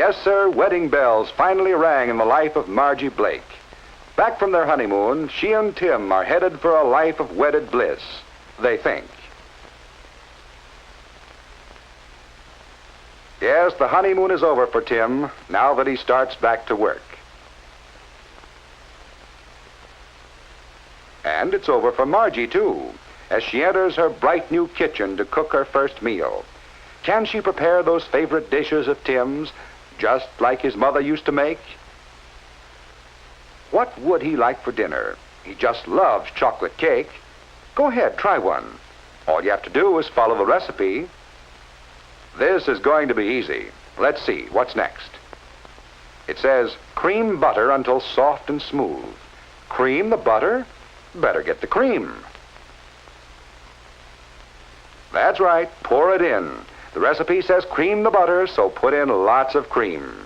Yes, sir, wedding bells finally rang in the life of Margie Blake. Back from their honeymoon, she and Tim are headed for a life of wedded bliss, they think. Yes, the honeymoon is over for Tim, now that he starts back to work. And it's over for Margie, too, as she enters her bright new kitchen to cook her first meal. Can she prepare those favorite dishes of Tim's, just like his mother used to make? What would he like for dinner? He just loves chocolate cake. Go ahead, try one. All you have to do is follow the recipe. This is going to be easy. Let's see, what's next? It says, cream butter until soft and smooth. Cream the butter? Better get the cream. That's right, pour it in. The recipe says cream the butter, so put in lots of cream.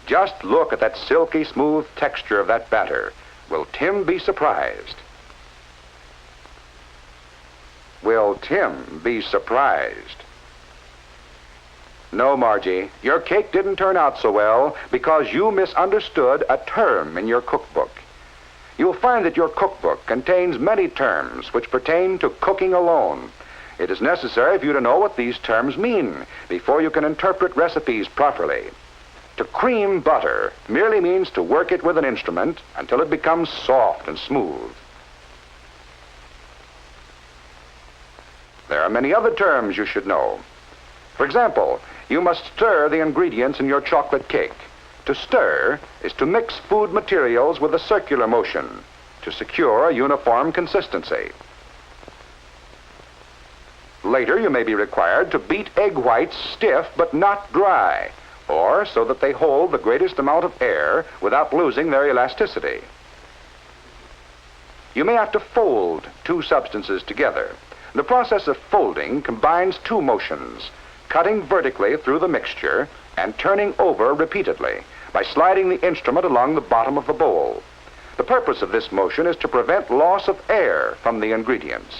Just look at that silky smooth texture of that batter. Will Tim be surprised? Will Tim be surprised? No, Margie, your cake didn't turn out so well because you misunderstood a term in your cookbook. You'll find that your cookbook contains many terms which pertain to cooking alone. It is necessary for you to know what these terms mean before you can interpret recipes properly. To cream butter merely means to work it with an instrument until it becomes soft and smooth. There are many other terms you should know. For example, you must stir the ingredients in your chocolate cake. To stir is to mix food materials with a circular motion to secure a uniform consistency. Later, you may be required to beat egg whites stiff but not dry, or so that they hold the greatest amount of air without losing their elasticity. You may have to fold two substances together. The process of folding combines two motions, cutting vertically through the mixture and turning over repeatedly by sliding the instrument along the bottom of the bowl. The purpose of this motion is to prevent loss of air from the ingredients.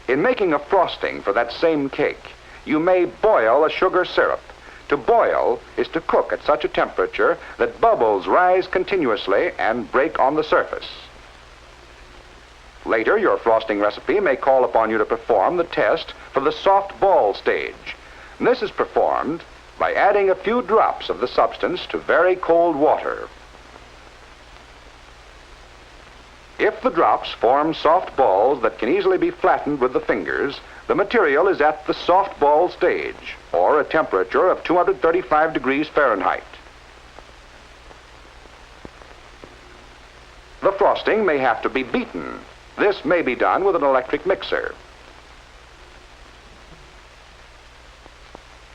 In making a frosting for that same cake, you may boil a sugar syrup. To boil is to cook at such a temperature that bubbles rise continuously and break on the surface. Later, your frosting recipe may call upon you to perform the test for the soft ball stage. And this is performed by adding a few drops of the substance to very cold water. If the drops form soft balls that can easily be flattened with the fingers, the material is at the soft ball stage, or a temperature of 235 degrees Fahrenheit. The frosting may have to be beaten. This may be done with an electric mixer.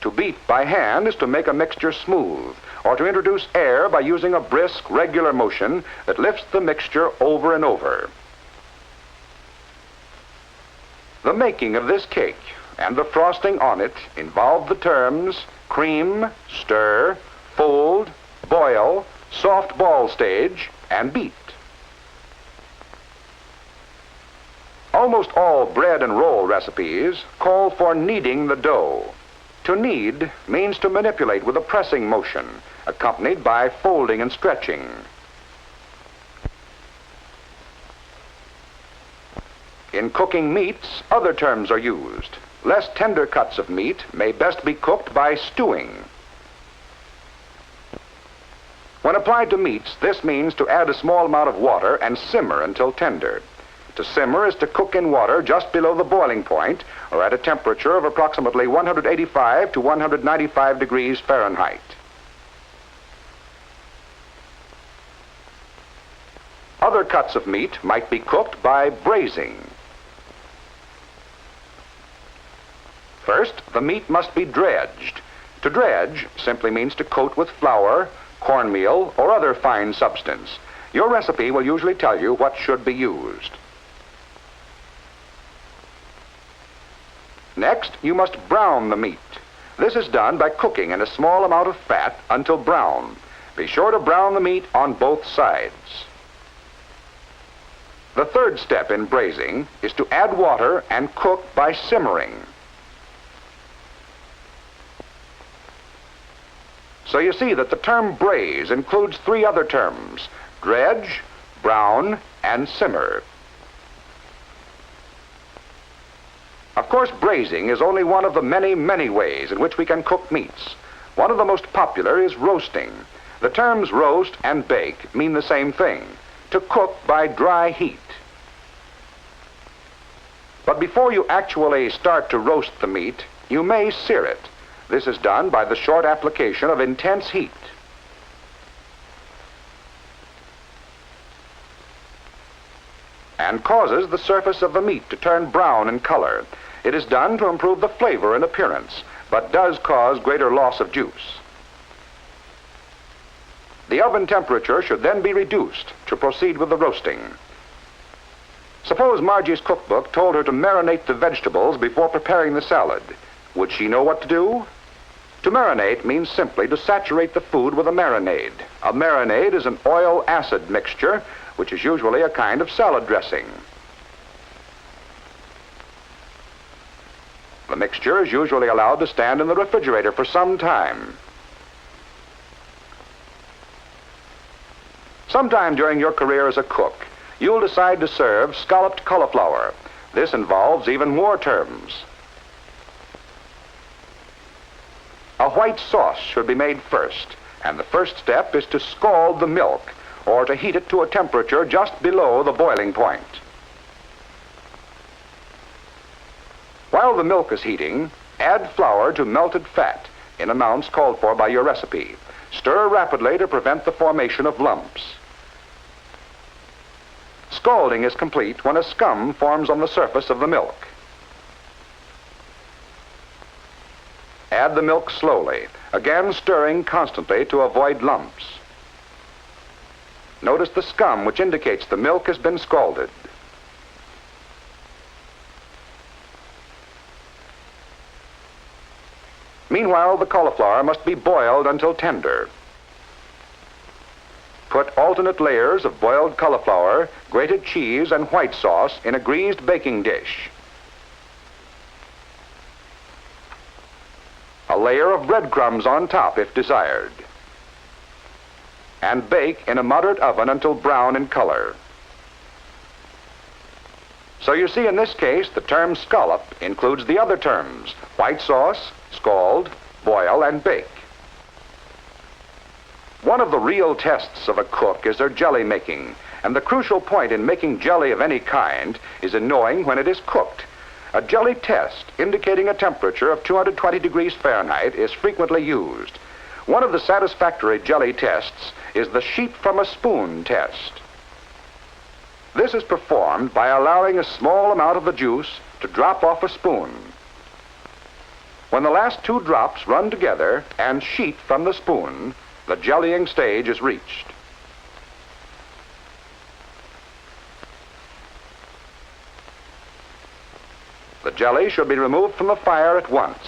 To beat by hand is to make a mixture smooth, or to introduce air by using a brisk, regular motion that lifts the mixture over and over. The making of this cake and the frosting on it involve the terms cream, stir, fold, boil, soft ball stage, and beat. Almost all bread and roll recipes call for kneading the dough. To knead means to manipulate with a pressing motion, accompanied by folding and stretching. In cooking meats, other terms are used. Less tender cuts of meat may best be cooked by stewing. When applied to meats, this means to add a small amount of water and simmer until tender. To simmer is to cook in water just below the boiling point, or at a temperature of approximately 185 to 195 degrees Fahrenheit. Other cuts of meat might be cooked by braising. First, the meat must be dredged. To dredge simply means to coat with flour, cornmeal, or other fine substance. Your recipe will usually tell you what should be used. Next, you must brown the meat. This is done by cooking in a small amount of fat until brown. Be sure to brown the meat on both sides. The third step in braising is to add water and cook by simmering. So you see that the term braise includes three other terms: dredge, brown, and simmer. Of course, braising is only one of the many, many ways in which we can cook meats. One of the most popular is roasting. The terms roast and bake mean the same thing: to cook by dry heat. But before you actually start to roast the meat, you may sear it. This is done by the short application of intense heat. And causes the surface of the meat to turn brown in color. It is done to improve the flavor and appearance, but does cause greater loss of juice. The oven temperature should then be reduced to proceed with the roasting. Suppose Margie's cookbook told her to marinate the vegetables before preparing the salad. Would she know what to do? To marinate means simply to saturate the food with a marinade. A marinade is an oil-acid mixture, which is usually a kind of salad dressing. The mixture is usually allowed to stand in the refrigerator for some time. Sometime during your career as a cook, you'll decide to serve scalloped cauliflower. This involves even more terms. A white sauce should be made first, and the first step is to scald the milk, or to heat it to a temperature just below the boiling point. While the milk is heating, add flour to melted fat in amounts called for by your recipe. Stir rapidly to prevent the formation of lumps. Scalding is complete when a scum forms on the surface of the milk. Add the milk slowly, again stirring constantly to avoid lumps. Notice the scum, which indicates the milk has been scalded. Meanwhile, the cauliflower must be boiled until tender. Put alternate layers of boiled cauliflower, grated cheese, and white sauce in a greased baking dish. A layer of breadcrumbs on top if desired. And bake in a moderate oven until brown in color. So you see, in this case, the term scallop includes the other terms: white sauce, scald, boil, and bake. One of the real tests of a cook is their jelly making, and the crucial point in making jelly of any kind is in knowing when it is cooked. A jelly test indicating a temperature of 220 degrees Fahrenheit is frequently used. One of the satisfactory jelly tests is the sheep from a spoon test. This is performed by allowing a small amount of the juice to drop off a spoon. When the last two drops run together and sheet from the spoon, the jellying stage is reached. The jelly should be removed from the fire at once.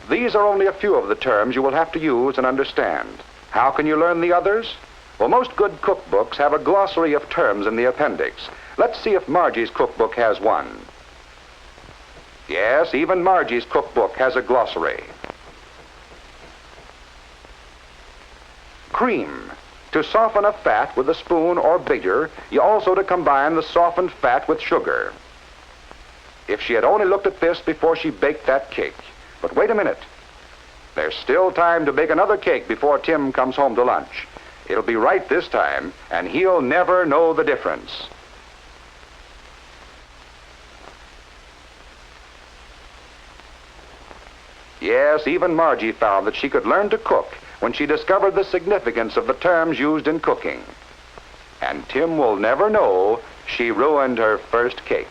These are only a few of the terms you will have to use and understand. How can you learn the others? Well, most good cookbooks have a glossary of terms in the appendix. Let's see if Margie's cookbook has one. Yes, even Margie's cookbook has a glossary. Cream. To soften a fat with a spoon or beater, you also to combine the softened fat with sugar. If she had only looked at this before she baked that cake. But wait a minute. There's still time to bake another cake before Tim comes home to lunch. It'll be right this time, and he'll never know the difference. Yes, even Margie found that she could learn to cook when she discovered the significance of the terms used in cooking. And Tim will never know she ruined her first cake.